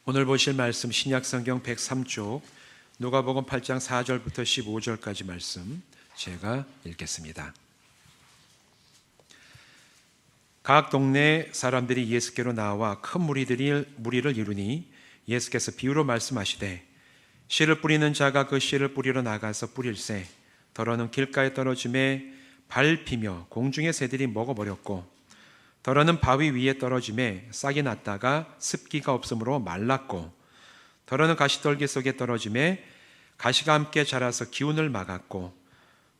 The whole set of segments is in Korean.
오늘 보실 말씀 신약성경 103쪽 누가복음 8장 4절부터 15절까지 말씀 제가 읽겠습니다. 각 동네 사람들이 예수께로 나와 큰 무리를 이루니 예수께서 비유로 말씀하시되 씨를 뿌리는 자가 그 씨를 뿌리러 나가서 뿌릴새 더러는 길가에 떨어짐에 밟히며 공중의 새들이 먹어버렸고 더러는 바위 위에 떨어짐에 싹이 났다가 습기가 없으므로 말랐고 더러는 가시떨기 속에 떨어짐에 가시가 함께 자라서 기운을 막았고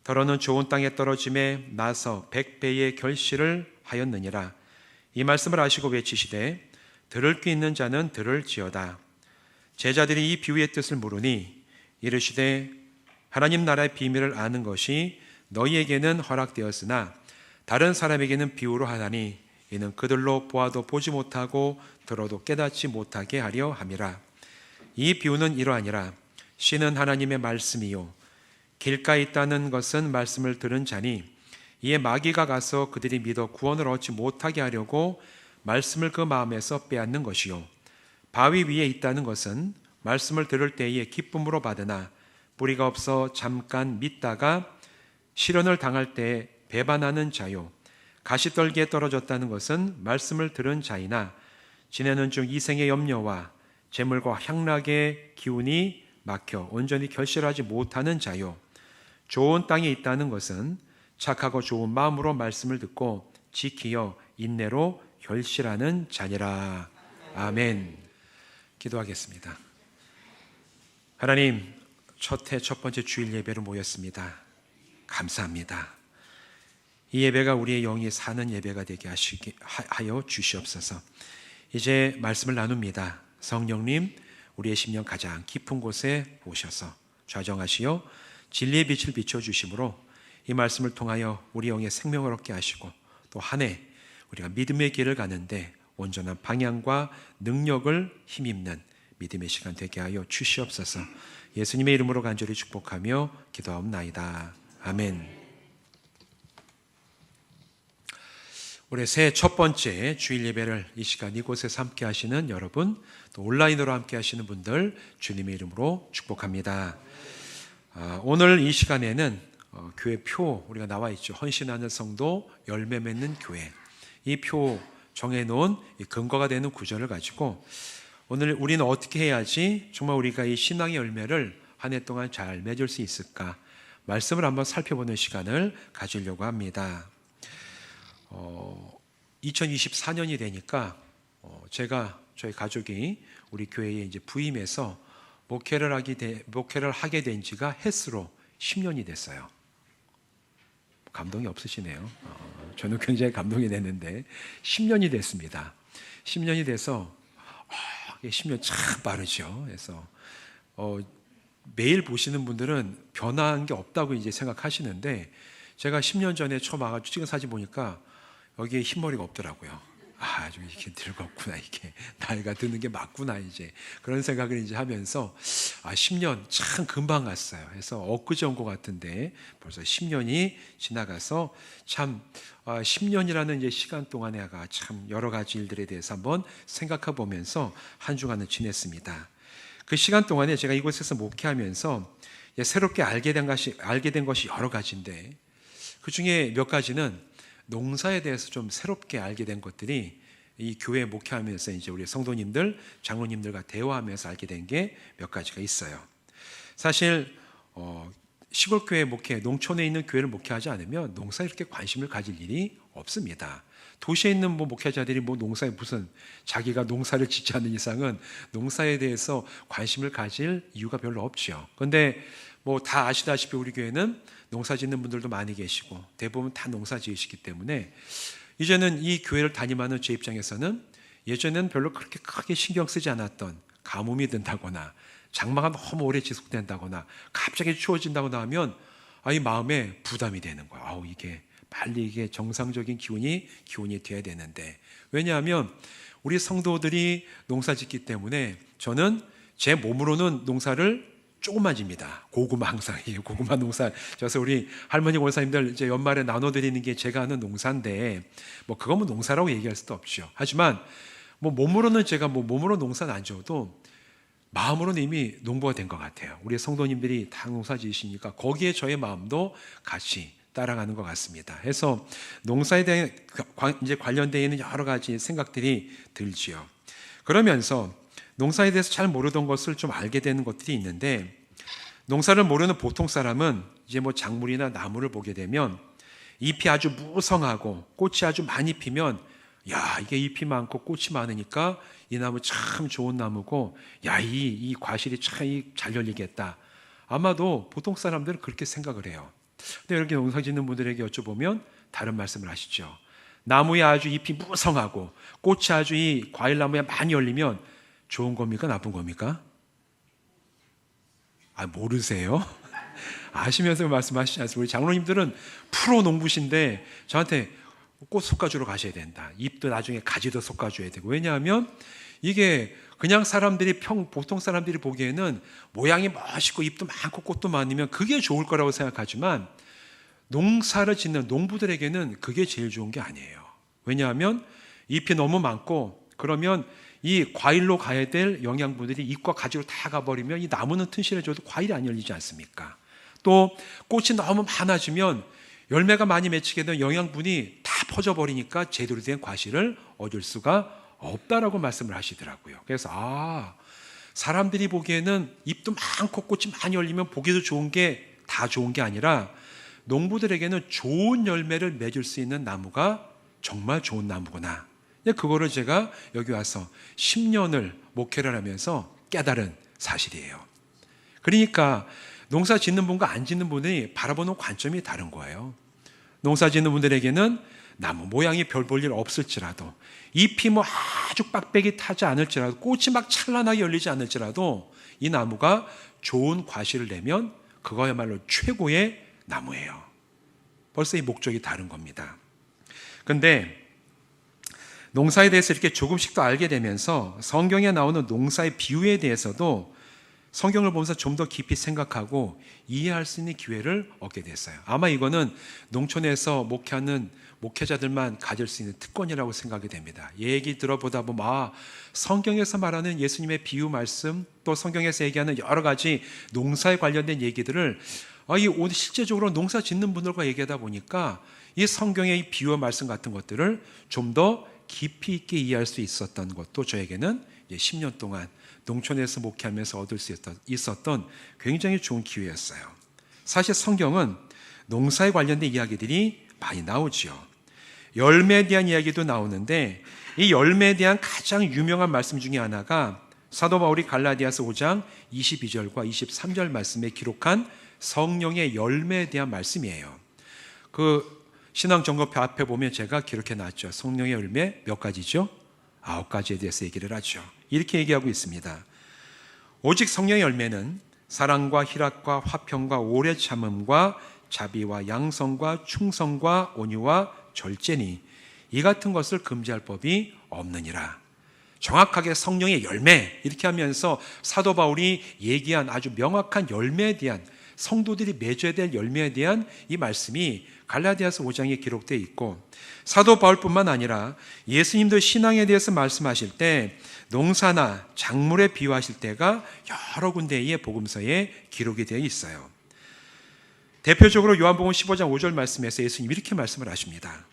더러는 좋은 땅에 떨어짐에 나서 100배의 결실을 하였느니라. 이 말씀을 아시고 외치시되 들을 귀 있는 자는 들을지어다. 제자들이 이 비유의 뜻을 물으니 이르시되 하나님 나라의 비밀을 아는 것이 너희에게는 허락되었으나 다른 사람에게는 비유로 하나니 이는 그들로 보아도 보지 못하고 들어도 깨닫지 못하게 하려 함이라. 이 비유는 이러하니라. 씨는 하나님의 말씀이요 길가에 있다는 것은 말씀을 들은 자니 이에 마귀가 가서 그들이 믿어 구원을 얻지 못하게 하려고 말씀을 그 마음에서 빼앗는 것이요 바위 위에 있다는 것은 말씀을 들을 때에 기쁨으로 받으나 뿌리가 없어 잠깐 믿다가 시련을 당할 때에 배반하는 자요 가시떨기에 떨어졌다는 것은 말씀을 들은 자이나 지내는 중 이생의 염려와 재물과 향락의 기운이 막혀 온전히 결실하지 못하는 자요 좋은 땅에 있다는 것은 착하고 좋은 마음으로 말씀을 듣고 지키어 인내로 결실하는 자니라. 아멘. 기도하겠습니다. 하나님, 첫 해 첫 번째 주일 예배로 모였습니다. 감사합니다. 이 예배가 우리의 영이 사는 예배가 되게 하여 주시옵소서. 이제 말씀을 나눕니다. 성령님, 우리의 심령 가장 깊은 곳에 오셔서 좌정하시어 진리의 빛을 비춰주심으로 이 말씀을 통하여 우리 영의 생명을 얻게 하시고 또 한 해 우리가 믿음의 길을 가는데 온전한 방향과 능력을 힘입는 믿음의 시간 되게 하여 주시옵소서. 예수님의 이름으로 간절히 축복하며 기도하옵나이다. 아멘. 올해 새해 첫 번째 주일 예배를 이 시간 이곳에서 함께 하시는 여러분, 또 온라인으로 함께 하시는 분들 주님의 이름으로 축복합니다. 오늘 이 시간에는 교회 표 우리가 나와 있죠. 헌신하는 성도, 열매 맺는 교회. 이 표 정해놓은 이 근거가 되는 구절을 가지고 오늘 우리는 어떻게 해야지 정말 우리가 이 신앙의 열매를 한 해 동안 잘 맺을 수 있을까? 말씀을 한번 살펴보는 시간을 가지려고 합니다. 2024년이 되니까 저희 가족이 우리 교회에 이제 부임해서 목회를 하게 된 지가 햇수로 10년이 됐어요. 감동이 없으시네요. 저는 굉장히 감동이 됐는데 10년이 됐습니다. 10년이 돼서 10년 참 빠르죠. 그래서 매일 보시는 분들은 변한 게 없다고 이제 생각하시는데 제가 10년 전에 처음 와가지고 찍은 사진 보니까 여기에 흰머리가 없더라고요. 좀 이렇게 늙었구나, 이게 나이가 드는 게 맞구나, 이제 그런 생각을 이제 하면서 10년 참 금방 갔어요. 그래서 엊그제 온 것 같은데 벌써 10년이 지나가서 참 10년이라는 이제 시간 동안에 참 여러 가지 일들에 대해서 한번 생각해 보면서 한 주간을 지냈습니다. 그 시간 동안에 제가 이곳에서 목회하면서 새롭게 알게 된 것이 여러 가지인데 그 중에 몇 가지는 농사에 대해서 좀 새롭게 알게 된 것들이 이 교회 목회하면서 이제 우리 성도님들, 장로님들과 대화하면서 알게 된 게 몇 가지가 있어요. 사실 시골 교회 목회, 농촌에 있는 교회를 목회하지 않으면 농사에 이렇게 관심을 가질 일이 없습니다. 도시에 있는 목회자들이 농사에 무슨 자기가 농사를 짓지 않는 이상은 농사에 대해서 관심을 가질 이유가 별로 없죠. 그런데 다 아시다시피 우리 교회는 농사 짓는 분들도 많이 계시고 대부분 다 농사 지으시기 때문에 이제는 이 교회를 담임하는 제 입장에서는 예전에는 별로 그렇게 크게 신경 쓰지 않았던 가뭄이 든다거나 장마가 너무 오래 지속된다거나 갑자기 추워진다거나 하면 이 마음에 부담이 되는 거예요. 이게 빨리 이게 정상적인 기온이 돼야 되는데, 왜냐하면 우리 성도들이 농사 짓기 때문에 저는 제 몸으로는 농사를 조금만 집니다. 고구마 항상 고구마 농사. 그래서 우리 할머니 권사님들 이제 연말에 나눠드리는 게 제가 하는 농사인데 그건 농사라고 얘기할 수도 없죠. 하지만 몸으로는 제가 몸으로 농사는 안 지어도 마음으로는 이미 농부가 된 것 같아요. 우리 성도님들이 다 농사 지으시니까 거기에 저의 마음도 같이 따라가는 것 같습니다. 해서 농사에 대한 이제 관련되어 있는 여러 가지 생각들이 들지요. 그러면서 농사에 대해서 잘 모르던 것을 좀 알게 되는 것들이 있는데, 농사를 모르는 보통 사람은 이제 작물이나 나무를 보게 되면 잎이 아주 무성하고 꽃이 아주 많이 피면, 야, 이게 잎이 많고 꽃이 많으니까 이 나무 참 좋은 나무고, 야, 이 과실이 참 잘 열리겠다. 아마도 보통 사람들은 그렇게 생각을 해요. 근데 이렇게 농사 짓는 분들에게 여쭤보면 다른 말씀을 하시죠. 나무에 아주 잎이 무성하고 꽃이 아주 이 과일나무에 많이 열리면 좋은 겁니까? 나쁜 겁니까? 모르세요? 아시면서 말씀하시지 않습니까? 우리 장로님들은 프로 농부신데 저한테 꽃 솎아주러 가셔야 된다. 잎도 나중에 가지도 솎아줘야 되고. 왜냐하면 이게 그냥 보통 사람들이 보기에는 모양이 멋있고 잎도 많고 꽃도 많으면 그게 좋을 거라고 생각하지만, 농사를 짓는 농부들에게는 그게 제일 좋은 게 아니에요. 왜냐하면 잎이 너무 많고 그러면 이 과일로 가야 될 영양분들이 잎과 가지로 다 가버리면 이 나무는 튼실해져도 과일이 안 열리지 않습니까? 또 꽃이 너무 많아지면 열매가 많이 맺히게 되면 영양분이 다 퍼져버리니까 제대로 된 과실을 얻을 수가 없다라고 말씀을 하시더라고요. 그래서 사람들이 보기에는 잎도 많고 꽃이 많이 열리면 보기도 좋은 게 다 좋은 게 아니라, 농부들에게는 좋은 열매를 맺을 수 있는 나무가 정말 좋은 나무구나. 그거를 제가 여기 와서 10년을 목회를 하면서 깨달은 사실이에요. 그러니까 농사 짓는 분과 안 짓는 분이 바라보는 관점이 다른 거예요. 농사 짓는 분들에게는 나무 모양이 별 볼 일 없을지라도, 잎이 아주 빡빡이 타지 않을지라도, 꽃이 막 찬란하게 열리지 않을지라도 이 나무가 좋은 과실을 내면 그거야말로 최고의 나무예요. 벌써 이 목적이 다른 겁니다. 근데 농사에 대해서 이렇게 조금씩 더 알게 되면서 성경에 나오는 농사의 비유에 대해서도 성경을 보면서 좀 더 깊이 생각하고 이해할 수 있는 기회를 얻게 됐어요. 아마 이거는 농촌에서 목회하는 목회자들만 가질 수 있는 특권이라고 생각이 됩니다. 얘기 들어보다 보면 성경에서 말하는 예수님의 비유 말씀, 또 성경에서 얘기하는 여러 가지 농사에 관련된 얘기들을 오늘 실제적으로 농사 짓는 분들과 얘기하다 보니까 이 성경의 이 비유와 말씀 같은 것들을 좀 더 깊이 있게 이해할 수 있었던 것도 저에게는 10년 동안 농촌에서 목회하면서 얻을 수 있었던 굉장히 좋은 기회였어요. 사실 성경은 농사에 관련된 이야기들이 많이 나오죠. 열매에 대한 이야기도 나오는데, 이 열매에 대한 가장 유명한 말씀 중에 하나가 사도 바울이 갈라디아서 5장 22절과 23절 말씀에 기록한 성령의 열매에 대한 말씀이에요. 그 신앙점검표 앞에 보면 제가 기록해 놨죠. 성령의 열매 몇 가지죠? 9가지에 대해서 얘기를 하죠. 이렇게 얘기하고 있습니다. 오직 성령의 열매는 사랑과 희락과 화평과 오래 참음과 자비와 양성과 충성과 온유와 절제니 이 같은 것을 금지할 법이 없느니라. 정확하게 성령의 열매, 이렇게 하면서 사도 바울이 얘기한 아주 명확한 열매에 대한, 성도들이 맺어야 될 열매에 대한 이 말씀이 갈라디아서 5장에 기록되어 있고, 사도 바울뿐만 아니라 예수님도 신앙에 대해서 말씀하실 때 농사나 작물에 비유하실 때가 여러 군데의 복음서에 기록이 되어 있어요. 대표적으로 요한복음 15장 5절 말씀에서 예수님이 이렇게 말씀을 하십니다.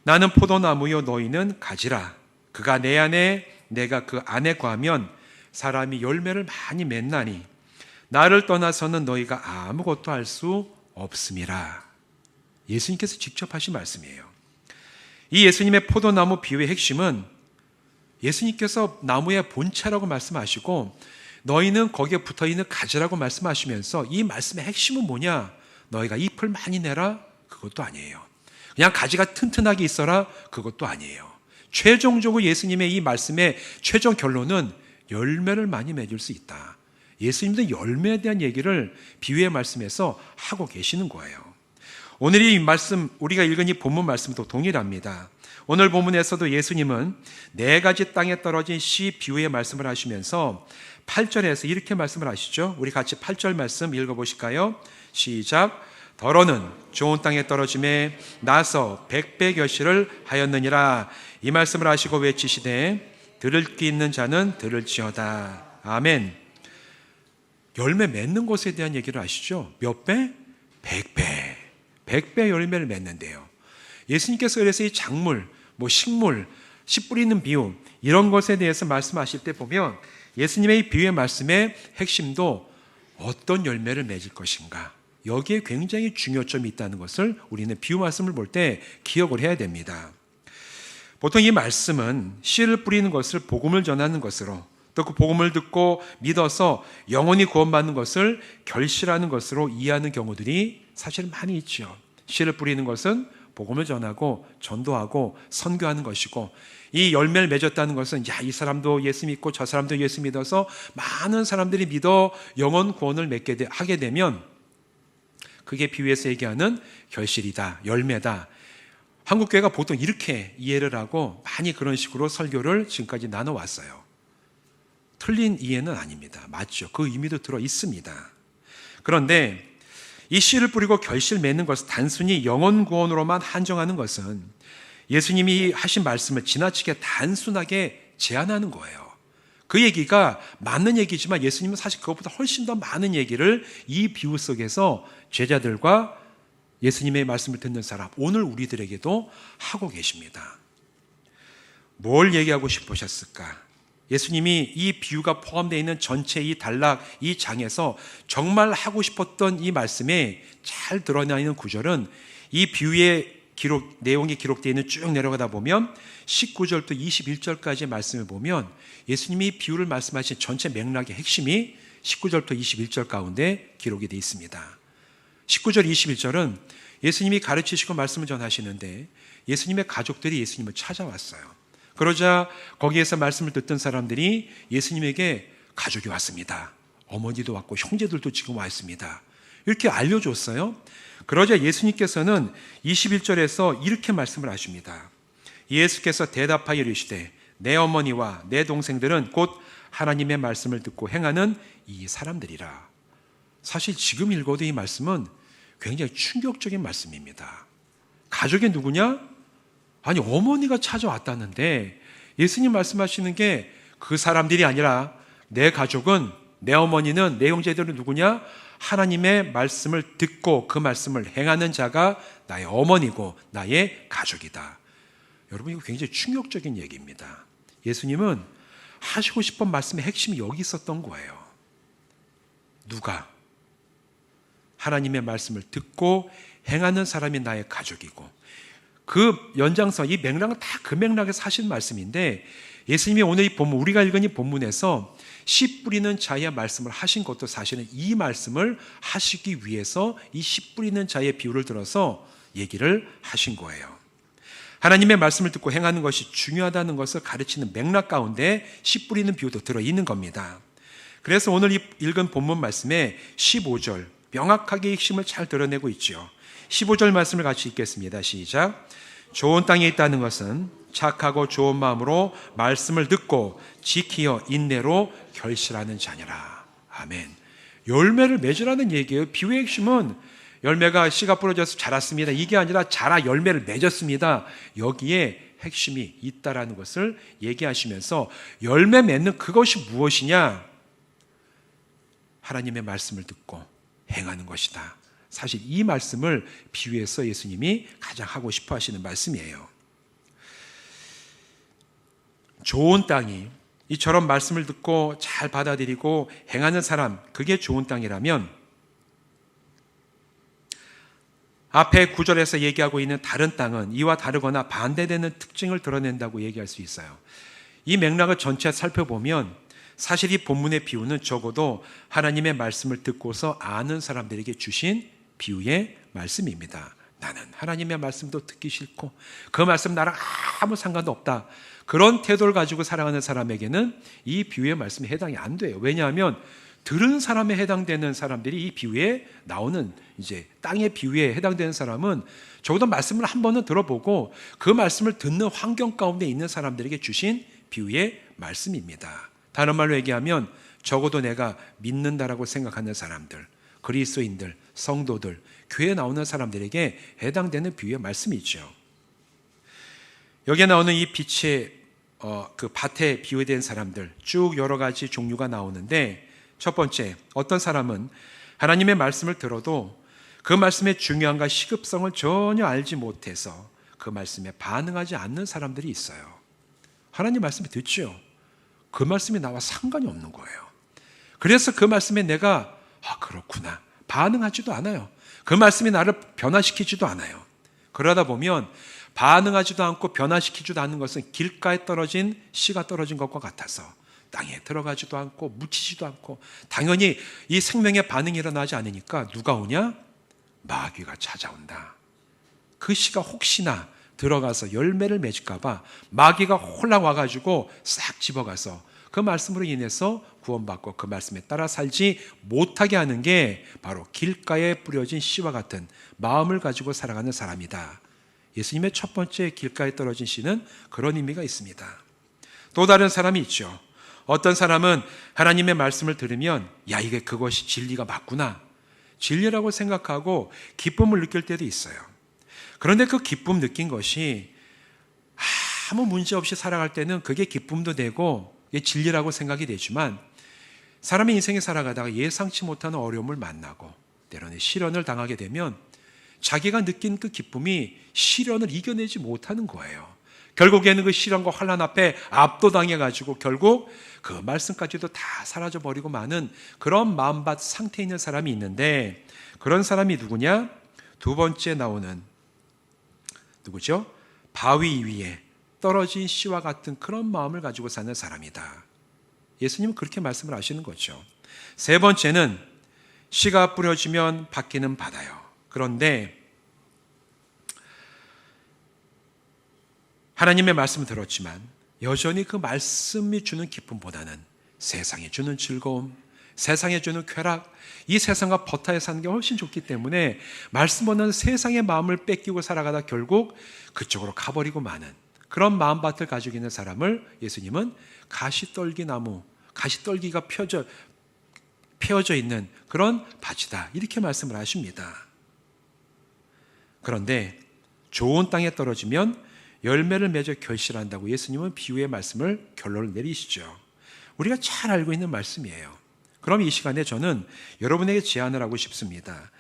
나는 포도나무요 너희는 가지라. 그가 내 안에 내가 그 안에 거하면 사람이 열매를 많이 맺나니 나를 떠나서는 너희가 아무것도 할 수 없음이라. 예수님께서 직접 하신 말씀이에요. 이 예수님의 포도나무 비유의 핵심은 예수님께서 나무의 본체라고 말씀하시고 너희는 거기에 붙어있는 가지라고 말씀하시면서 이 말씀의 핵심은 뭐냐? 너희가 잎을 많이 내라? 그것도 아니에요. 그냥 가지가 튼튼하게 있어라? 그것도 아니에요. 최종적으로 예수님의 이 말씀의 최종 결론은 열매를 많이 맺을 수 있다. 예수님도 열매에 대한 얘기를 비유의 말씀에서 하고 계시는 거예요. 오늘 이 말씀, 우리가 읽은 이 본문 말씀도 동일합니다. 오늘 본문에서도 예수님은 4가지 땅에 떨어진 씨 비유의 말씀을 하시면서 8절에서 이렇게 말씀을 하시죠. 우리 같이 8절 말씀 읽어보실까요? 시작. 더러는 좋은 땅에 떨어짐에 나서 100배 결실을 하였느니라. 이 말씀을 하시고 외치시되 들을 귀 있는 자는 들을지어다. 아멘. 열매 맺는 것에 대한 얘기를 아시죠? 몇 배? 100배. 100배 열매를 맺는데요. 예수님께서 그래서 이 작물, 식물, 씨 뿌리는 비유 이런 것에 대해서 말씀하실 때 보면 예수님의 이 비유의 말씀의 핵심도 어떤 열매를 맺을 것인가, 여기에 굉장히 중요점이 있다는 것을 우리는 비유 말씀을 볼 때 기억을 해야 됩니다. 보통 이 말씀은 씨를 뿌리는 것을 복음을 전하는 것으로, 또 그 복음을 듣고 믿어서 영혼이 구원받는 것을 결실하는 것으로 이해하는 경우들이 사실 많이 있죠. 씨를 뿌리는 것은 복음을 전하고 전도하고 선교하는 것이고, 이 열매를 맺었다는 것은 이 사람도 예수 믿고 저 사람도 예수 믿어서 많은 사람들이 믿어 영혼 구원을 하게 되면 그게 비유에서 얘기하는 결실이다, 열매다. 한국교회가 보통 이렇게 이해를 하고 많이 그런 식으로 설교를 지금까지 나눠왔어요. 틀린 이해는 아닙니다. 맞죠. 그 의미도 들어 있습니다. 그런데 이 씨를 뿌리고 결실 맺는 것을 단순히 영혼 구원으로만 한정하는 것은 예수님이 하신 말씀을 지나치게 단순하게 제안하는 거예요. 그 얘기가 맞는 얘기지만 예수님은 사실 그것보다 훨씬 더 많은 얘기를 이 비유 속에서 제자들과 예수님의 말씀을 듣는 사람, 오늘 우리들에게도 하고 계십니다. 뭘 얘기하고 싶으셨을까? 예수님이 이 비유가 포함되어 있는 전체 이 단락, 이 장에서 정말 하고 싶었던 이 말씀에 잘 드러나 있는 구절은 이 비유의 내용이 기록되어 있는 쭉 내려가다 보면 19절부터 21절까지의 말씀을 보면 예수님이 비유를 말씀하신 전체 맥락의 핵심이 19절부터 21절 가운데 기록이 되어 있습니다. 19절, 21절은 예수님이 가르치시고 말씀을 전하시는데 예수님의 가족들이 예수님을 찾아왔어요. 그러자 거기에서 말씀을 듣던 사람들이 예수님에게 가족이 왔습니다. 어머니도 왔고 형제들도 지금 와 있습니다. 이렇게 알려줬어요. 그러자 예수님께서는 21절에서 이렇게 말씀을 하십니다. 예수께서 대답하여 이르시되 내 어머니와 내 동생들은 곧 하나님의 말씀을 듣고 행하는 이 사람들이라. 사실 지금 읽어도 이 말씀은 굉장히 충격적인 말씀입니다. 가족이 누구냐? 아니, 어머니가 찾아왔다는데 예수님 말씀하시는 게 그 사람들이 아니라 내 가족은, 내 어머니는, 내 형제들은 누구냐? 하나님의 말씀을 듣고 그 말씀을 행하는 자가 나의 어머니고 나의 가족이다. 여러분, 이거 굉장히 충격적인 얘기입니다. 예수님은 하시고 싶은 말씀의 핵심이 여기 있었던 거예요. 누가? 하나님의 말씀을 듣고 행하는 사람이 나의 가족이고, 그 연장선, 이 맥락은 다 그 맥락에서 하신 말씀인데 예수님이 오늘 이 본문, 우리가 읽은 이 본문에서 씨 뿌리는 자의 말씀을 하신 것도 사실은 이 말씀을 하시기 위해서 이 씨 뿌리는 자의 비유를 들어서 얘기를 하신 거예요. 하나님의 말씀을 듣고 행하는 것이 중요하다는 것을 가르치는 맥락 가운데 씨 뿌리는 비유도 들어있는 겁니다. 그래서 오늘 읽은 본문 말씀에 15절 명확하게 핵심을 잘 드러내고 있죠. 15절 말씀을 같이 읽겠습니다. 시작. 좋은 땅에 있다는 것은 착하고 좋은 마음으로 말씀을 듣고 지키어 인내로 결실하는 자녀라. 아멘. 열매를 맺으라는 얘기예요. 비유의 핵심은 열매가 씨가 뿌려져서 자랐습니다. 이게 아니라 자라 열매를 맺었습니다. 여기에 핵심이 있다라는 것을 얘기하시면서 열매 맺는 그것이 무엇이냐? 하나님의 말씀을 듣고 행하는 것이다. 사실 이 말씀을 비유해서 예수님이 가장 하고 싶어 하시는 말씀이에요. 좋은 땅이 이처럼 말씀을 듣고 잘 받아들이고 행하는 사람, 그게 좋은 땅이라면 앞에 9절에서 얘기하고 있는 다른 땅은 이와 다르거나 반대되는 특징을 드러낸다고 얘기할 수 있어요. 이 맥락을 전체 살펴보면 사실 이 본문의 비유는 적어도 하나님의 말씀을 듣고서 아는 사람들에게 주신 비유의 말씀입니다. 나는 하나님의 말씀도 듣기 싫고 그 말씀 나랑 아무 상관도 없다. 그런 태도를 가지고 살아가는 사람에게는 이 비유의 말씀이 해당이 안 돼요. 왜냐하면 들은 사람에 해당되는 사람들이 이 비유에 나오는 이제 땅의 비유에 해당되는 사람은 적어도 말씀을 한 번은 들어보고 그 말씀을 듣는 환경 가운데 있는 사람들에게 주신 비유의 말씀입니다. 다른 말로 얘기하면 적어도 내가 믿는다라고 생각하는 사람들, 그리스도인들, 성도들, 교회에 나오는 사람들에게 해당되는 비유의 말씀이죠. 여기에 나오는 이 빛의 그 밭에 비유된 사람들 쭉 여러 가지 종류가 나오는데, 첫 번째, 어떤 사람은 하나님의 말씀을 들어도 그 말씀의 중요함과 시급성을 전혀 알지 못해서 그 말씀에 반응하지 않는 사람들이 있어요. 하나님 말씀을 듣죠. 그 말씀이 나와 상관이 없는 거예요. 그래서 그 말씀에 내가 그렇구나 반응하지도 않아요. 그 말씀이 나를 변화시키지도 않아요. 그러다 보면 반응하지도 않고 변화시키지도 않는 것은 길가에 떨어진 씨가 떨어진 것과 같아서 땅에 들어가지도 않고 묻히지도 않고, 당연히 이 생명의 반응이 일어나지 않으니까 누가 오냐? 마귀가 찾아온다. 그 씨가 혹시나 들어가서 열매를 맺을까 봐 마귀가 홀랑 와가지고 싹 집어가서 그 말씀으로 인해서 구원받고 그 말씀에 따라 살지 못하게 하는 게 바로 길가에 뿌려진 씨와 같은 마음을 가지고 살아가는 사람이다. 예수님의 첫 번째 길가에 떨어진 씨는 그런 의미가 있습니다. 또 다른 사람이 있죠. 어떤 사람은 하나님의 말씀을 들으면 이게 그것이 진리가 맞구나, 진리라고 생각하고 기쁨을 느낄 때도 있어요. 그런데 그 기쁨 느낀 것이 아무 문제 없이 살아갈 때는 그게 기쁨도 되고 진리라고 생각이 되지만, 사람의 인생에 살아가다가 예상치 못하는 어려움을 만나고 때로는 시련을 당하게 되면 자기가 느낀 그 기쁨이 시련을 이겨내지 못하는 거예요. 결국에는 그 시련과 환난 앞에 압도당해가지고 결국 그 말씀까지도 다 사라져버리고 마는 그런 마음밭 상태에 있는 사람이 있는데, 그런 사람이 누구냐? 두 번째 나오는 누구죠? 바위 위에 떨어진 씨와 같은 그런 마음을 가지고 사는 사람이다. 예수님은 그렇게 말씀을 하시는 거죠. 세 번째는 씨가 뿌려지면 받기는 받아요. 그런데 하나님의 말씀을 들었지만 여전히 그 말씀이 주는 기쁨보다는 세상이 주는 즐거움, 세상에 주는 쾌락, 이 세상과 버타에 사는 게 훨씬 좋기 때문에 말씀보다는 세상의 마음을 뺏기고 살아가다 결국 그쪽으로 가버리고 마는 그런 마음밭을 가지고 있는 사람을 예수님은 가시떨기나무, 가시떨기가 펴져 있는 그런 밭이다, 이렇게 말씀을 하십니다. 그런데 좋은 땅에 떨어지면 열매를 맺어 결실한다고 예수님은 비유의 말씀을 결론을 내리시죠. 우리가 잘 알고 있는 말씀이에요. 그럼 이 시간에 저는 여러분에게 제안을 하고 싶습니다.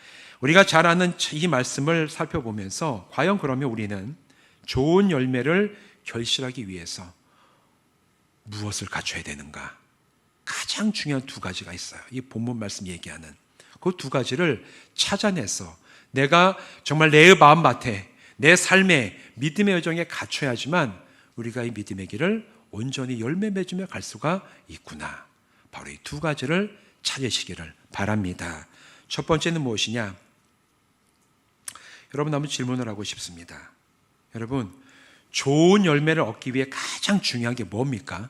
우리가 잘 아는 이 말씀을 살펴보면서 과연 그러면 우리는 좋은 열매를 결실하기 위해서 무엇을 갖춰야 되는가? 가장 중요한 두 가지가 있어요. 이 본문 말씀 얘기하는 그 두 가지를 찾아내서 내가 정말 내 마음밭에, 내 삶의 믿음의 여정에 갖춰야지만 우리가 이 믿음의 길을 온전히 열매 맺으며 갈 수가 있구나. 바로 이 두 가지를 찾으시기를 바랍니다. 첫 번째는 무엇이냐? 여러분, 한번 질문을 하고 싶습니다. 여러분, 좋은 열매를 얻기 위해 가장 중요한 게 뭡니까?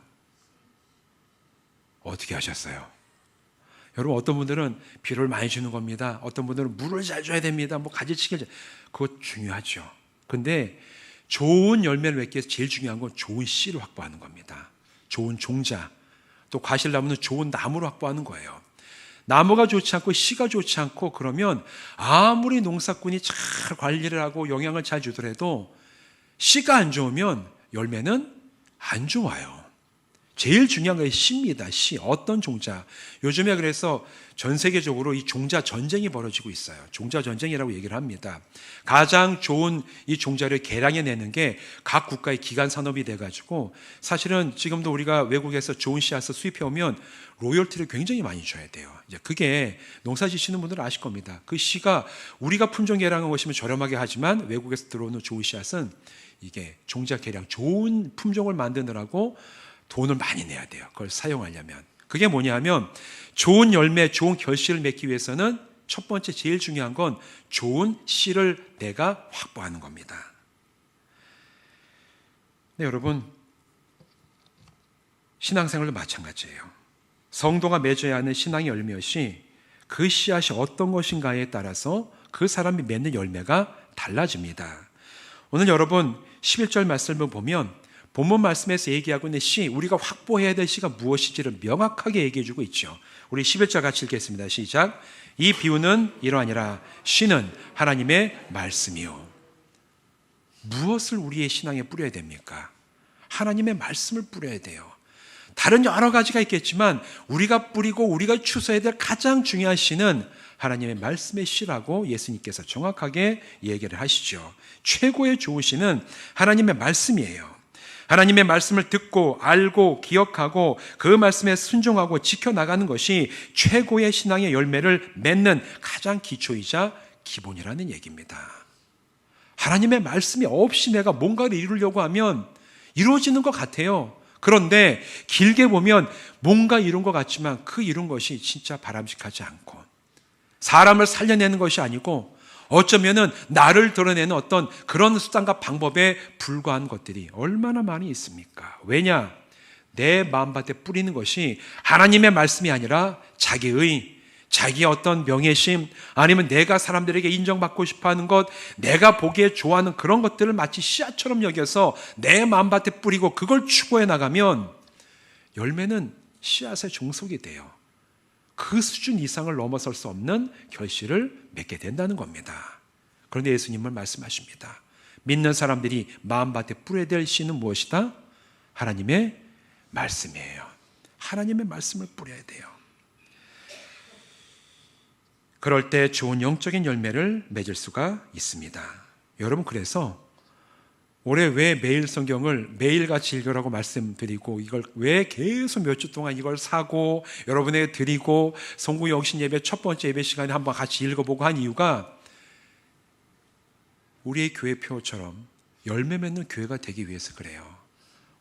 어떻게 하셨어요? 여러분, 어떤 분들은 비를 많이 주는 겁니다. 어떤 분들은 물을 잘 줘야 됩니다. 가지치기를 그거 중요하죠. 근데 좋은 열매를 맺기 위해서 제일 중요한 건 좋은 씨를 확보하는 겁니다. 좋은 종자, 또 과실나무는 좋은 나무를 확보하는 거예요. 나무가 좋지 않고 씨가 좋지 않고 그러면 아무리 농사꾼이 잘 관리를 하고 영양을 잘 주더라도 씨가 안 좋으면 열매는 안 좋아요. 제일 중요한 건 씨입니다. 씨. 어떤 종자. 요즘에 그래서 전 세계적으로 이 종자 전쟁이 벌어지고 있어요. 종자 전쟁이라고 얘기를 합니다. 가장 좋은 이 종자를 개량해내는 게 각 국가의 기간 산업이 돼가지고, 사실은 지금도 우리가 외국에서 좋은 씨앗을 수입해오면 로열티를 굉장히 많이 줘야 돼요. 이제 그게 농사 지시는 분들은 아실 겁니다. 그 씨가 우리가 품종 개량한 것이면 저렴하게 하지만 외국에서 들어오는 좋은 씨앗은 이게 종자 개량, 좋은 품종을 만드느라고 돈을 많이 내야 돼요. 그걸 사용하려면. 그게 뭐냐면 좋은 열매, 좋은 결실을 맺기 위해서는 첫 번째 제일 중요한 건 좋은 씨를 내가 확보하는 겁니다. 네, 여러분, 신앙생활도 마찬가지예요. 성도가 맺어야 하는 신앙의 열매것이 그 씨앗이 어떤 것인가에 따라서 그 사람이 맺는 열매가 달라집니다. 오늘 여러분 11절 말씀을 보면 본문 말씀에서 얘기하고 있는 씨, 우리가 확보해야 될 씨가 무엇인지를 명확하게 얘기해 주고 있죠. 우리 11절 같이 읽겠습니다. 시작. 이 비유는 이러하니라. 씨는 하나님의 말씀이요. 무엇을 우리의 신앙에 뿌려야 됩니까? 하나님의 말씀을 뿌려야 돼요. 다른 여러 가지가 있겠지만 우리가 뿌리고 우리가 추수해야 될 가장 중요한 씨는 하나님의 말씀의 씨라고 예수님께서 정확하게 얘기를 하시죠. 최고의 좋은 씨는 하나님의 말씀이에요. 하나님의 말씀을 듣고 알고 기억하고 그 말씀에 순종하고 지켜나가는 것이 최고의 신앙의 열매를 맺는 가장 기초이자 기본이라는 얘기입니다. 하나님의 말씀이 없이 내가 뭔가를 이루려고 하면 이루어지는 것 같아요. 그런데 길게 보면 뭔가 이룬 것 같지만 그 이룬 것이 진짜 바람직하지 않고 사람을 살려내는 것이 아니고 어쩌면은 나를 드러내는 어떤 그런 수단과 방법에 불과한 것들이 얼마나 많이 있습니까? 왜냐? 내 마음밭에 뿌리는 것이 하나님의 말씀이 아니라 자기의 어떤 명예심, 아니면 내가 사람들에게 인정받고 싶어하는 것, 내가 보기에 좋아하는 그런 것들을 마치 씨앗처럼 여겨서 내 마음밭에 뿌리고 그걸 추구해 나가면 열매는 씨앗의 종속이 돼요. 그 수준 이상을 넘어설 수 없는 결실을 맺게 된다는 겁니다. 그런데 예수님은 말씀하십니다. 믿는 사람들이 마음밭에 뿌려야 될 씨는 무엇이다? 하나님의 말씀이에요. 하나님의 말씀을 뿌려야 돼요. 그럴 때 좋은 영적인 열매를 맺을 수가 있습니다. 여러분, 그래서 올해 왜 매일 성경을 매일같이 읽으라고 말씀드리고 이걸 왜 계속 몇 주 동안 이걸 사고 여러분에게 드리고 성구 영신 예배 첫 번째 예배 시간에 한번 같이 읽어보고 한 이유가 우리의 교회표처럼 열매 맺는 교회가 되기 위해서 그래요.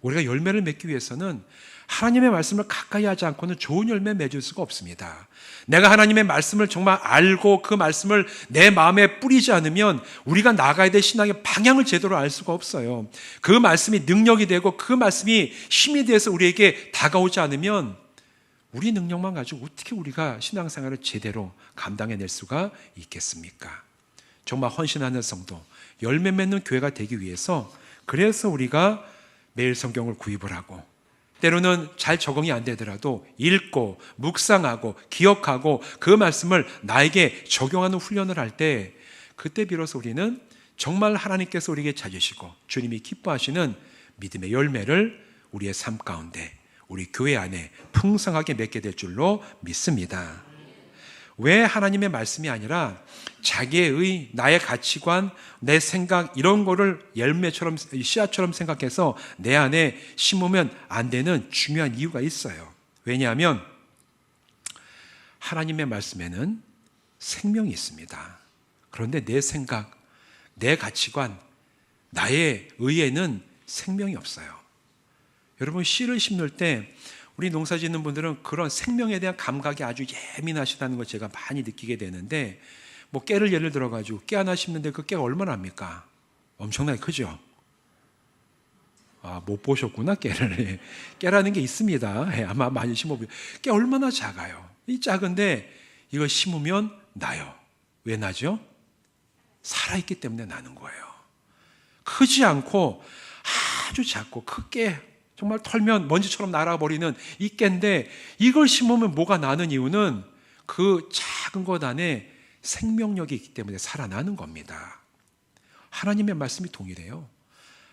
우리가 열매를 맺기 위해서는 하나님의 말씀을 가까이 하지 않고는 좋은 열매 맺을 수가 없습니다. 내가 하나님의 말씀을 정말 알고 그 말씀을 내 마음에 뿌리지 않으면 우리가 나가야 될 신앙의 방향을 제대로 알 수가 없어요. 그 말씀이 능력이 되고 그 말씀이 힘이 돼서 우리에게 다가오지 않으면 우리 능력만 가지고 어떻게 우리가 신앙생활을 제대로 감당해낼 수가 있겠습니까? 정말 헌신하는 성도, 열매 맺는 교회가 되기 위해서 그래서 우리가 매일 성경을 구입을 하고 때로는 잘 적응이 안 되더라도 읽고 묵상하고 기억하고 그 말씀을 나에게 적용하는 훈련을 할 때 그때 비로소 우리는 정말 하나님께서 우리에게 찾으시고 주님이 기뻐하시는 믿음의 열매를 우리의 삶 가운데 우리 교회 안에 풍성하게 맺게 될 줄로 믿습니다. 왜 하나님의 말씀이 아니라 자기의 나의 가치관, 내 생각 이런 거를 열매처럼 씨앗처럼 생각해서 내 안에 심으면 안 되는 중요한 이유가 있어요. 왜냐하면 하나님의 말씀에는 생명이 있습니다. 그런데 내 생각, 내 가치관, 나의 의에는 생명이 없어요. 여러분, 씨를 심을 때 우리 농사 짓는 분들은 그런 생명에 대한 감각이 아주 예민하시다는 걸 제가 많이 느끼게 되는데 뭐 깨를 예를 들어가지고 깨 하나 심는데 그 깨가 얼마나 합니까? 엄청나게 크죠? 못 보셨구나, 깨를. 깨라는 게 있습니다. 아마 많이 심어보세요. 깨 얼마나 작아요. 이 작은데 이걸 심으면 나요. 왜 나죠? 살아있기 때문에 나는 거예요. 크지 않고 아주 작고 크게 정말 털면 먼지처럼 날아버리는 이 깨인데 이걸 심으면 뭐가 나는 이유는 그 작은 것 안에 생명력이 있기 때문에 살아나는 겁니다. 하나님의 말씀이 동일해요.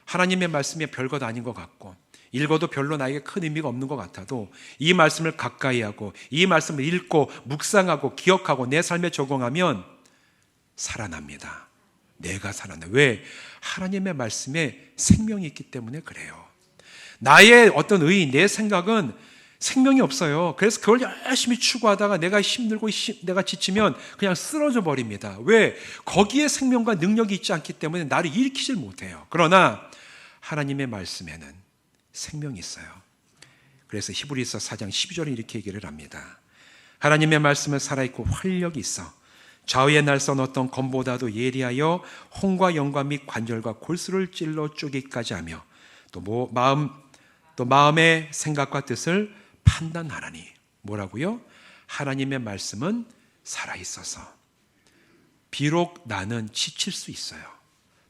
하나님의 말씀이 별것 아닌 것 같고 읽어도 별로 나에게 큰 의미가 없는 것 같아도 이 말씀을 가까이 하고 이 말씀을 읽고 묵상하고 기억하고 내 삶에 적용하면 살아납니다. 내가 살아나요. 왜? 하나님의 말씀에 생명이 있기 때문에 그래요. 나의 어떤 내 생각은 생명이 없어요. 그래서 그걸 열심히 추구하다가 내가 힘들고 내가 지치면 그냥 쓰러져 버립니다. 왜? 거기에 생명과 능력이 있지 않기 때문에 나를 일으키질 못해요. 그러나 하나님의 말씀에는 생명이 있어요. 그래서 히브리서 4장 12절에 이렇게 얘기를 합니다. 하나님의 말씀은 살아있고 활력이 있어 좌우에 날선 어떤 검보다도 예리하여 혼과 영과 및 관절과 골수를 찔러 쪼개기까지 하며 또 마음의 생각과 뜻을 판단하라니. 뭐라고요? 하나님의 말씀은 살아있어서 비록 나는 지칠 수 있어요.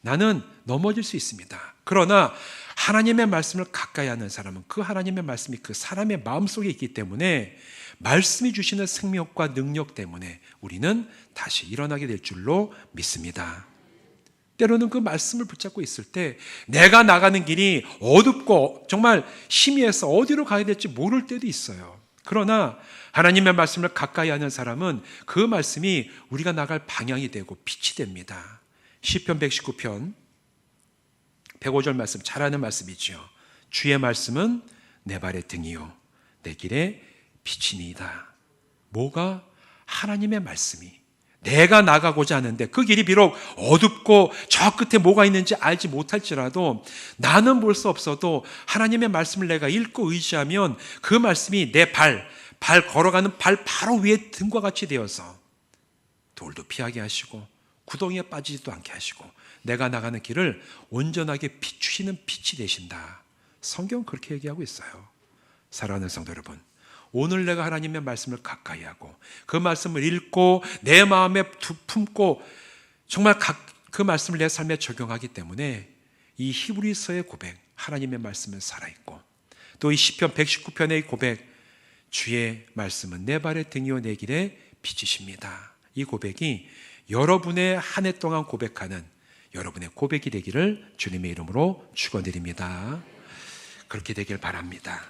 나는 넘어질 수 있습니다. 그러나 하나님의 말씀을 가까이 하는 사람은 그 하나님의 말씀이 그 사람의 마음속에 있기 때문에 말씀이 주시는 생명과 능력 때문에 우리는 다시 일어나게 될 줄로 믿습니다. 때로는 그 말씀을 붙잡고 있을 때 내가 나가는 길이 어둡고 정말 희미해서 어디로 가야 될지 모를 때도 있어요. 그러나 하나님의 말씀을 가까이 하는 사람은 그 말씀이 우리가 나갈 방향이 되고 빛이 됩니다. 시편 119편 105절 말씀, 잘 아는 말씀이죠. 주의 말씀은 내 발의 등이요 내 길의 빛이니이다. 뭐가? 하나님의 말씀이 내가 나가고자 하는데 그 길이 비록 어둡고 저 끝에 뭐가 있는지 알지 못할지라도 나는 볼 수 없어도 하나님의 말씀을 내가 읽고 의지하면 그 말씀이 내 발 걸어가는 발 바로 위에 등과 같이 되어서 돌도 피하게 하시고 구덩이에 빠지지도 않게 하시고 내가 나가는 길을 온전하게 비추시는 빛이 되신다. 성경은 그렇게 얘기하고 있어요. 사랑하는 성도 여러분, 오늘 내가 하나님의 말씀을 가까이 하고 그 말씀을 읽고 내 마음에 품고 정말 그 말씀을 내 삶에 적용하기 때문에 이 히브리서의 고백, 하나님의 말씀은 살아있고 또 이 시편 119편의 고백, 주의 말씀은 내 발의 등이요 내 길의 빛이십니다. 이 고백이 여러분의 한 해 동안 고백하는 여러분의 고백이 되기를 주님의 이름으로 축원드립니다. 그렇게 되길 바랍니다.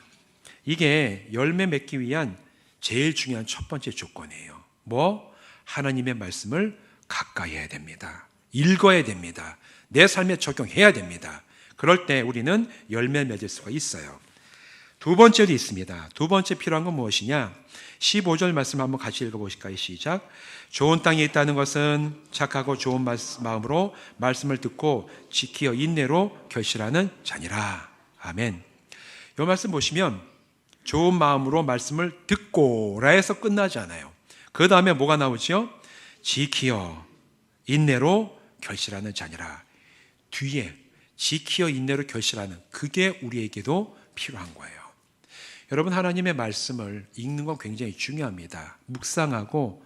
이게 열매 맺기 위한 제일 중요한 첫 번째 조건이에요. 뭐? 하나님의 말씀을 가까이 해야 됩니다. 읽어야 됩니다. 내 삶에 적용해야 됩니다. 그럴 때 우리는 열매 맺을 수가 있어요. 두 번째도 있습니다. 두 번째 필요한 건 무엇이냐? 15절 말씀 한번 같이 읽어보실까요? 시작. 좋은 땅에 있다는 것은 착하고 좋은 마음으로 말씀을 듣고 지키어 인내로 결실하는 자니라. 아멘. 이 말씀 보시면 좋은 마음으로 말씀을 듣고라 해서 끝나지 않아요. 그 다음에 뭐가 나오죠? 지키어 인내로 결실하는 자니라. 뒤에 지키어 인내로 결실하는, 그게 우리에게도 필요한 거예요. 여러분, 하나님의 말씀을 읽는 건 굉장히 중요합니다. 묵상하고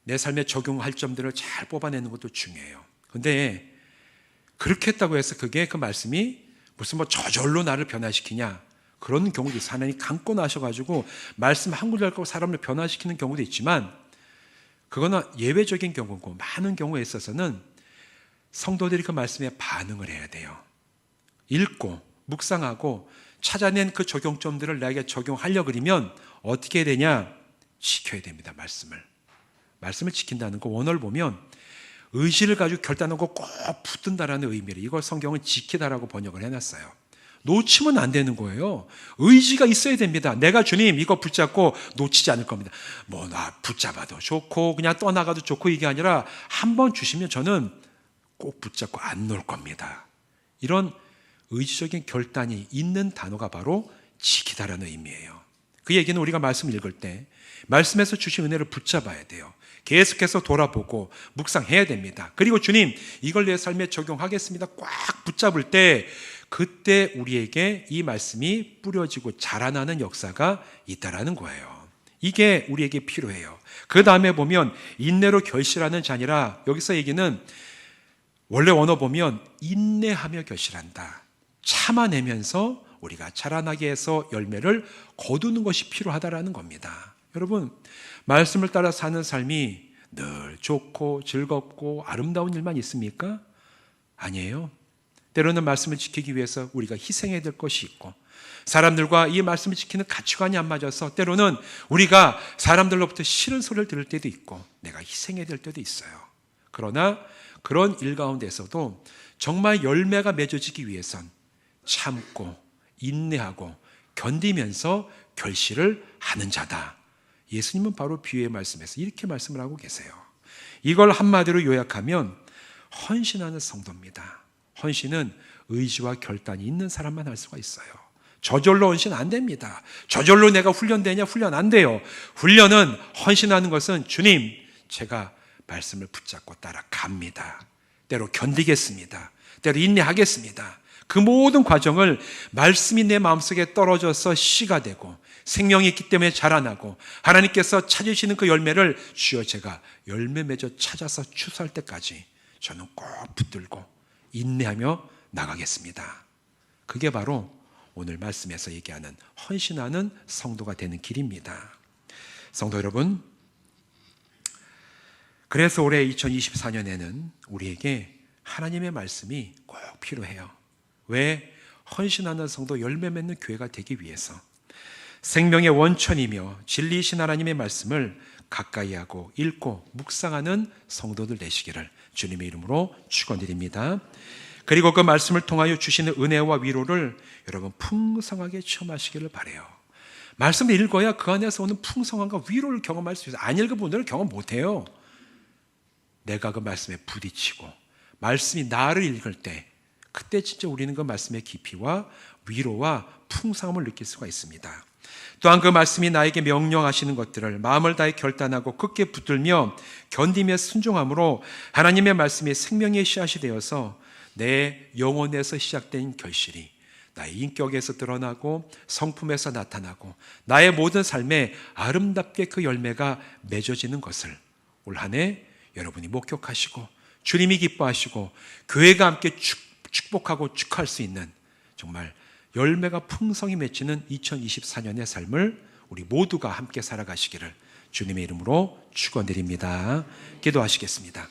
내 삶에 적용할 점들을 잘 뽑아내는 것도 중요해요. 근데 그렇게 했다고 해서 그게 그 말씀이 무슨 저절로 나를 변화시키냐, 그런 경우도 있어요. 하나님이 감고 나셔가지고 말씀 한 구절 갖고 사람을 변화시키는 경우도 있지만 그거는 예외적인 경우고, 많은 경우에 있어서는 성도들이 그 말씀에 반응을 해야 돼요. 읽고 묵상하고 찾아낸 그 적용점들을 나에게 적용하려고 그러면 어떻게 해야 되냐? 지켜야 됩니다. 말씀을 지킨다는 거, 원어를 보면 의지를 가지고 결단하고 꼭 붙든다라는 의미를, 이걸 성경은 지키다라고 번역을 해놨어요. 놓치면 안 되는 거예요. 의지가 있어야 됩니다. 내가 주님 이거 붙잡고 놓치지 않을 겁니다. 나 붙잡아도 좋고 그냥 떠나가도 좋고, 이게 아니라 한번 주시면 저는 꼭 붙잡고 안 놓을 겁니다. 이런 의지적인 결단이 있는 단어가 바로 지키다라는 의미예요. 그 얘기는 우리가 말씀을 읽을 때 말씀에서 주신 은혜를 붙잡아야 돼요. 계속해서 돌아보고 묵상해야 됩니다. 그리고 주님 이걸 내 삶에 적용하겠습니다 꽉 붙잡을 때, 그때 우리에게 이 말씀이 뿌려지고 자라나는 역사가 있다라는 거예요. 이게 우리에게 필요해요. 그 다음에 보면 인내로 결실하는 자니라. 여기서 얘기는 원래 원어 보면 인내하며 결실한다. 참아내면서 우리가 자라나게 해서 열매를 거두는 것이 필요하다라는 겁니다. 여러분, 말씀을 따라 사는 삶이 늘 좋고 즐겁고 아름다운 일만 있습니까? 아니에요. 때로는 말씀을 지키기 위해서 우리가 희생해야 될 것이 있고, 사람들과 이 말씀을 지키는 가치관이 안 맞아서 때로는 우리가 사람들로부터 싫은 소리를 들을 때도 있고 내가 희생해야 될 때도 있어요. 그러나 그런 일 가운데서도 정말 열매가 맺어지기 위해선 참고 인내하고 견디면서 결실을 하는 자다. 예수님은 바로 비유의 말씀에서 이렇게 말씀을 하고 계세요. 이걸 한마디로 요약하면 헌신하는 성도입니다. 헌신은 의지와 결단이 있는 사람만 할 수가 있어요. 저절로 헌신 안 됩니다. 저절로 내가 훈련되냐? 훈련 안 돼요. 훈련은, 헌신하는 것은 주님 제가 말씀을 붙잡고 따라갑니다. 때로 견디겠습니다. 때로 인내하겠습니다. 그 모든 과정을 말씀이 내 마음속에 떨어져서 씨가 되고 생명이 있기 때문에 자라나고, 하나님께서 찾으시는 그 열매를 주여 제가 열매 맺어 찾아서 추수할 때까지 저는 꼭 붙들고 인내하며 나가겠습니다. 그게 바로 오늘 말씀에서 얘기하는 헌신하는 성도가 되는 길입니다. 성도 여러분, 그래서 올해 2024년에는 우리에게 하나님의 말씀이 꼭 필요해요. 왜? 헌신하는 성도, 열매 맺는 교회가 되기 위해서. 생명의 원천이며 진리이신 하나님의 말씀을 가까이 하고 읽고 묵상하는 성도들 되시기를 주님의 이름으로 축원드립니다. 그리고 그 말씀을 통하여 주시는 은혜와 위로를 여러분 풍성하게 체험하시기를 바라요. 말씀을 읽어야 그 안에서 오는 풍성함과 위로를 경험할 수 있어요. 안 읽은 분들은 경험 못해요. 내가 그 말씀에 부딪히고 말씀이 나를 읽을 때, 그때 진짜 우리는 그 말씀의 깊이와 위로와 풍성함을 느낄 수가 있습니다. 또한 그 말씀이 나에게 명령하시는 것들을 마음을 다해 결단하고 굳게 붙들며 견디며 순종함으로 하나님의 말씀이 생명의 씨앗이 되어서 내 영혼에서 시작된 결실이 나의 인격에서 드러나고 성품에서 나타나고 나의 모든 삶에 아름답게 그 열매가 맺어지는 것을 올 한 해 여러분이 목격하시고 주님이 기뻐하시고 교회가 함께 축복하고 축하할 수 있는 정말 열매가 풍성히 맺히는 2024년의 삶을 우리 모두가 함께 살아가시기를 주님의 이름으로 축원드립니다. 기도하시겠습니다.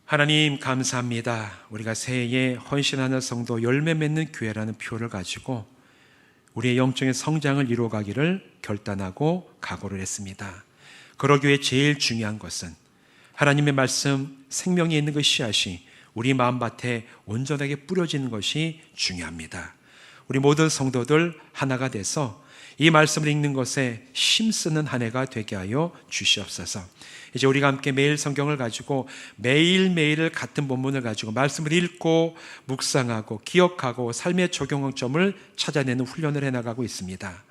하나님 감사합니다. 우리가 새해에 헌신하는 성도, 열매 맺는 교회라는 표를 가지고 우리의 영적인 성장을 이루어가기를 결단하고 각오를 했습니다. 그러기 위해 제일 중요한 것은 하나님의 말씀, 생명이 있는 그 씨앗이 우리 마음밭에 온전하게 뿌려지는 것이 중요합니다. 우리 모든 성도들 하나가 돼서 이 말씀을 읽는 것에 힘쓰는 한 해가 되게 하여 주시옵소서. 이제 우리가 함께 매일 성경을 가지고 매일매일 같은 본문을 가지고 말씀을 읽고 묵상하고 기억하고 삶의 적용점을 찾아내는 훈련을 해나가고 있습니다.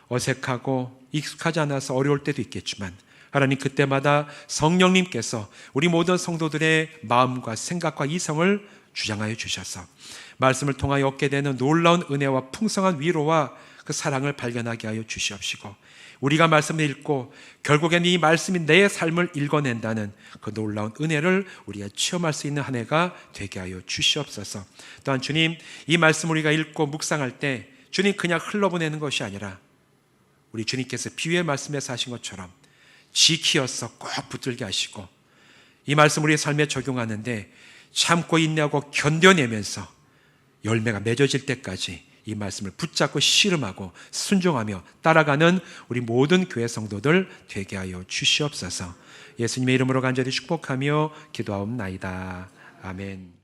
어색하고 익숙하지 않아서 어려울 때도 있겠지만 하나님 그때마다 성령님께서 우리 모든 성도들의 마음과 생각과 이성을 주장하여 주셔서 말씀을 통하여 얻게 되는 놀라운 은혜와 풍성한 위로와 그 사랑을 발견하게 하여 주시옵시고 우리가 말씀을 읽고 결국에는 이 말씀이 내 삶을 읽어낸다는 그 놀라운 은혜를 우리가 체험할 수 있는 한 해가 되게 하여 주시옵소서. 또한 주님, 이 말씀 우리가 읽고 묵상할 때 주님 그냥 흘러보내는 것이 아니라 우리 주님께서 비유의 말씀에서 하신 것처럼 지키어서 꼭 붙들게 하시고 이 말씀 우리의 삶에 적용하는데 참고 인내하고 견뎌내면서 열매가 맺어질 때까지 이 말씀을 붙잡고 씨름하고 순종하며 따라가는 우리 모든 교회 성도들 되게 하여 주시옵소서. 예수님의 이름으로 간절히 축복하며 기도하옵나이다. 아멘.